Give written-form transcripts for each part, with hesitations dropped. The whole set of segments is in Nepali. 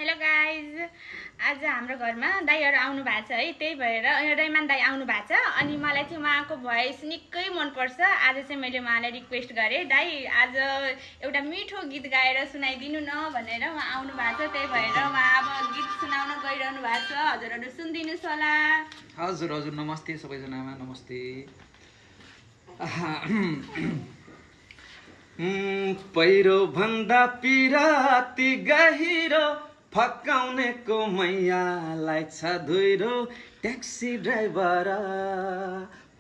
हेलो गाइज, आज हाम्रो घरमा दाइहरू आउनु भएको छ है। त्यही भएर रैमान दाई आउनु भएको छ। अनि मलाई चाहिँ उहाँको भोइस निकै मनपर्छ। आज चाहिँ मैले उहाँलाई रिक्वेस्ट गरेँ, दाई आज एउटा मिठो गीत गाएर सुनाइदिनु न भनेर उहाँ आउनु भएको छ। त्यही भएर उहाँ अब गीत सुनाउन गइरहनु भएको छ। हजुरहरू सुनिदिनुहोस् होला। हजुर हजुर नमस्ते सबैजनामा नमस्ते। पहिरो भन्दा पिराती गहिरो फकाउनेको मैयालाई छ धुइरो ट्याक्सी ड्राइभर।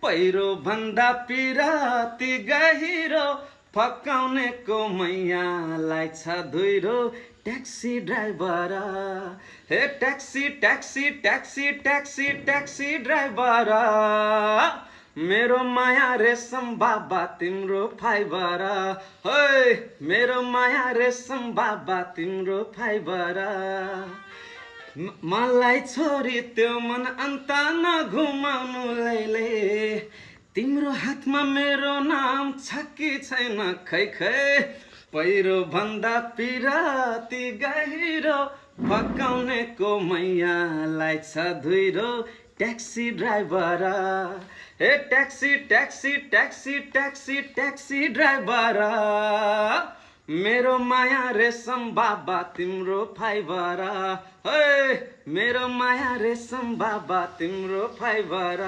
पहिरो भन्दा पिराती गहिरो फकाउनेको मैयालाई छ धुइरो ट्याक्सी ड्राइभर। हे taxi taxi taxi taxi taxi driver, मेरो माया रेशम बाबा तिम्रो फाइबर। है मेरो माया रेशम बाबा तिम्रो फाइबर। मलाई छोरी त्यो मन अन्त नघुमाउनु लैले, तिम्रो हातमा मेरो नाम छ कि छैन खै खै। पहिरो भन्दा पिराती गहिरो फकाउनेको मैयालाई छ धुइरो ट्याक्सी ड्राइभर। हे taxi taxi taxi taxi taxi driver, मेरो माया रेशम बाबा तिम्रो फाइबर। है मेरो माया रेशम बाबा तिम्रो फाइबर।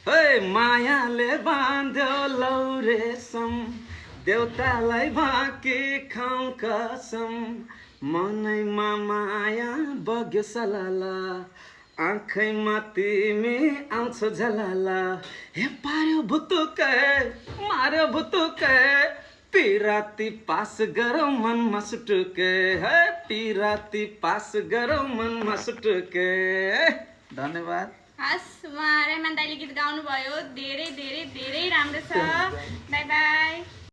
है मायाले बाँध्यो लौ रेशम, देउतालाई भाकी खाउँ कसम। मनैमा माया बग्यो सलाला, आँखैमा तिमी आउँछ झलाला। हे पार्यो भुतुकै मार्यो भुतुकै, पिराती पास गरौँ मनमा सुटुके। है पिराती पास गरौँ मनमा सुटुके। धन्यवाद। हस्, उहाँ रैमान दाइले गीत गाउनु भयो। धेरै धेरै धेरै राम्रो छ। By by.